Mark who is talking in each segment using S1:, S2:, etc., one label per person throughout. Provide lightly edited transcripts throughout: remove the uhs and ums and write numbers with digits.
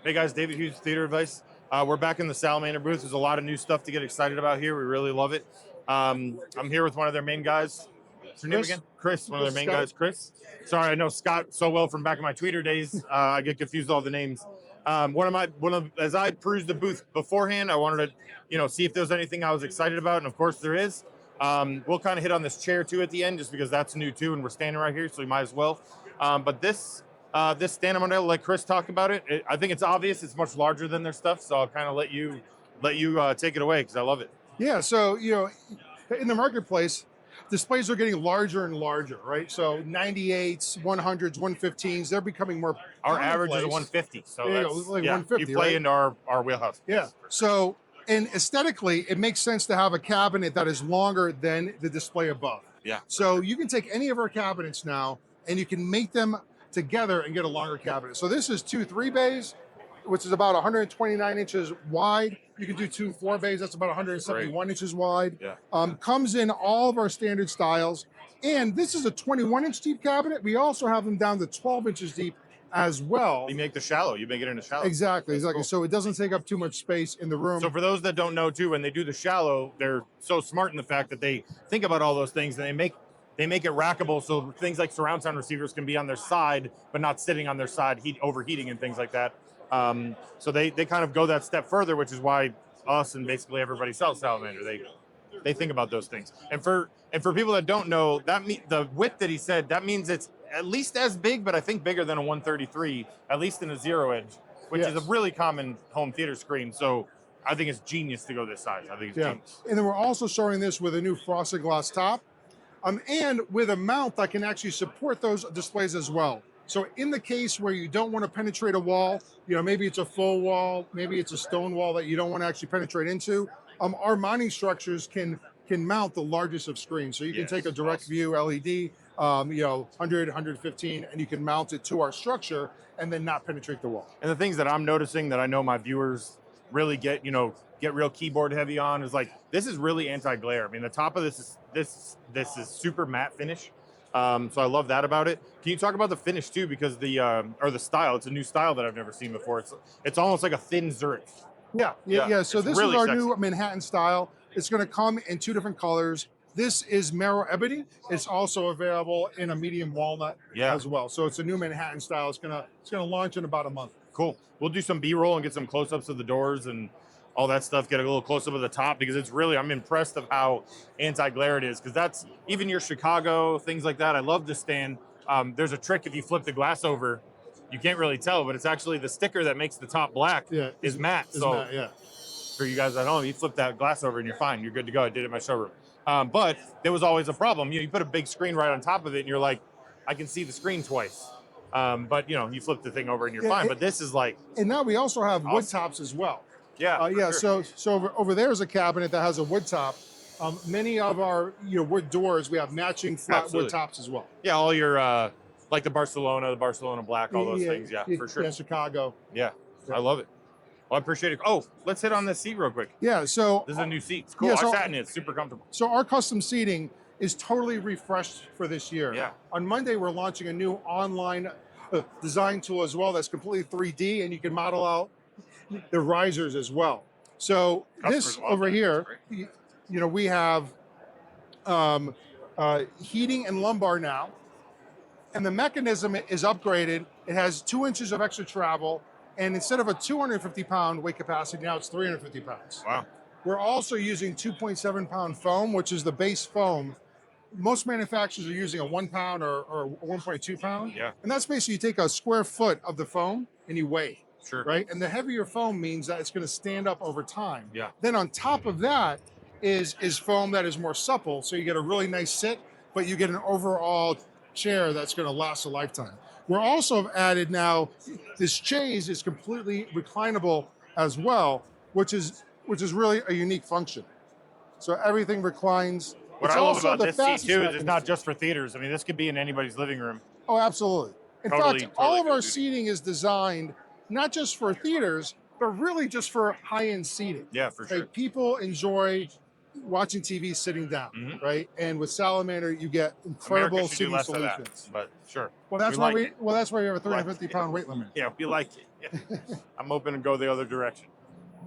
S1: Hey guys, David Hughes, Theater Advice. We're back in the Salamander booth. There's a lot of new stuff to get excited about here. We really love it. I'm here with one of their main guys. What's your name again? Chris, one of their main guys, Chris. Sorry, I know Scott so well from back in my Twitter days. I get confused with all the names. As I perused the booth beforehand, I wanted to, see if there was anything I was excited about, and of course there is. We'll kind of hit on this chair too at the end, just because that's new too, and we're standing right here, so we might as well. But this stand, I'm gonna let Chris talk about it. I think it's obvious it's much larger than their stuff, so I'll kind of let you take it away because I love it.
S2: Yeah, so in the marketplace, displays are getting larger and larger, right? So 98s, 100s, 115s, they're becoming more.
S1: Our average is a 150, so
S2: there
S1: that's,
S2: you go, like
S1: yeah,
S2: 150,
S1: you play
S2: right?
S1: into our wheelhouse.
S2: Yeah. So, and aesthetically, it makes sense to have a cabinet that is longer than the display above.
S1: Yeah.
S2: So you can take any of our cabinets now, and you can make them together and get a longer cabinet. So this is 2 3 bays, which is about 129 inches wide. You can do 2 4 bays, that's about 171 inches wide.
S1: Yeah.
S2: Comes in all of our standard styles. And this is a 21-inch deep cabinet. We also have them down to 12 inches deep as well.
S1: You make the shallow. You make it into shallow.
S2: Exactly.
S1: Cool.
S2: So it doesn't take up too much space in the room.
S1: So for those that don't know too, when they do the shallow, they're so smart in the fact that they think about all those things and they make it rackable, so things like surround sound receivers can be on their side, but not sitting on their side, overheating and things like that. So they kind of go that step further, which is why us and basically everybody sells Salamander. They think about those things. And for people that don't know, the width that he said, that means it's at least as big, but I think bigger than a 133, at least in a zero edge, which is a really common home theater screen. So I think it's genius to go this size. I think it's genius.
S2: And then we're also showing this with a new frosted glass top, and with a mount that can actually support those displays as well. So in the case where you don't want to penetrate a wall, maybe it's a full wall, maybe it's a stone wall that you don't want to actually penetrate into, our mounting structures can mount the largest of screens. So you can take a direct view LED, 100, 115, and you can mount it to our structure and then not penetrate the wall.
S1: And the things that I'm noticing that I know my viewers really get real keyboard heavy on is like, this is really anti-glare. I mean, the top of this is super matte finish. So I love that about it. Can you talk about the finish too? Because the style, it's a new style that I've never seen before. It's almost like a thin Zurich.
S2: Yeah. So this
S1: really
S2: is our
S1: sexy.
S2: new Manhattan style. It's going to come in 2 different colors. This is Merrow Ebony. It's also available in a medium walnut as well. So it's a new Manhattan style. It's gonna launch in about a month.
S1: Cool. We'll do some B-roll and get some close-ups of the doors and all that stuff. Get a little close-up of the top because it's really, I'm impressed of how anti-glare it is, because that's even your Chicago, things like that. I love this stand. There's a trick if you flip the glass over, you can't really tell, but it's actually the sticker that makes the top black is matte. For you guys at home, you flip that glass over and you're fine. You're good to go. I did it in my showroom. But there was always a problem. You put a big screen right on top of it and you're like, I can see the screen twice. But you flip the thing over and you're fine. But this is like.
S2: And now we also have wood tops as well.
S1: Yeah.
S2: Sure. So over there is a cabinet that has a wood top. Many of our wood doors, we have matching flat wood tops as well.
S1: Yeah, all your like the Barcelona black, all those things. Yeah, for sure.
S2: Yeah, Chicago.
S1: Yeah, I love it. Well, I appreciate it. Oh, let's hit on this seat real quick.
S2: Yeah, so
S1: this is a new seat. It's cool.
S2: Yeah,
S1: I sat in it. It's super comfortable.
S2: So our custom seating is totally refreshed for this year.
S1: Yeah.
S2: On Monday, we're launching a new online design tool as well that's completely 3D, and you can model out the risers as well. So this over here, we have heating and lumbar now, and the mechanism is upgraded. It has 2 inches of extra travel, and instead of a 250-pound weight capacity, now it's 350 pounds.
S1: Wow.
S2: We're also using 2.7-pound foam, which is the base foam. Most manufacturers are using a 1 pound or 1.2 pound.
S1: Yeah.
S2: And that's basically you take a square foot of the foam and you weigh.
S1: Sure.
S2: Right? And the heavier foam means that it's going to stand up over time.
S1: Yeah.
S2: Then on top of that is foam that is more supple, so you get a really nice sit, but you get an overall chair that's going to last a lifetime. We're also added now, this chaise is completely reclinable as well, which is really a unique function. So everything reclines.
S1: What I love about this seat too is it's not just for theaters. I mean, this could be in anybody's living room.
S2: Oh, absolutely. In fact, all of our seating is designed not just for theaters, but really just for high-end seating.
S1: Yeah, for sure.
S2: Like people enjoy watching TV sitting down,
S1: Mhm.
S2: right? And with Salamander, you get incredible
S1: America should do
S2: seating
S1: less of that,
S2: solutions.
S1: but sure.
S2: Well, that's
S1: We
S2: why
S1: like
S2: we
S1: it.
S2: well that's why we have a
S1: We like
S2: 350-pound weight limit.
S1: Yeah, we like it. Yeah. I'm hoping to go the other direction.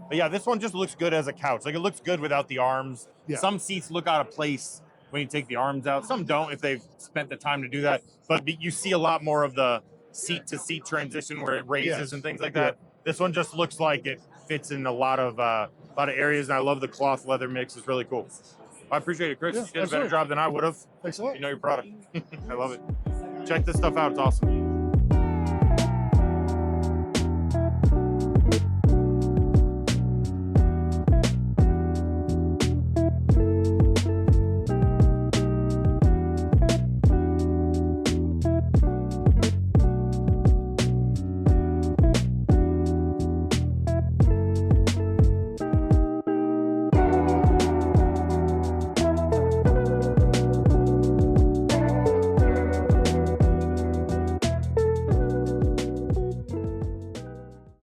S1: But yeah, this one just looks good as a couch. Like it looks good without the arms.
S2: Yeah.
S1: Some seats look out of place when you take the arms out. Some don't if they've spent the time to do that. But you see a lot more of the seat to seat transition where it raises
S2: Yes.
S1: and things like that. This one just looks like it fits in a lot of areas, and I love the cloth leather mix. It's really cool. I appreciate it, Chris.
S2: Yeah,
S1: You did a better
S2: absolutely.
S1: job than I would have.
S2: Thanks a lot.
S1: You know your product. I love it. Check this stuff out. It's awesome.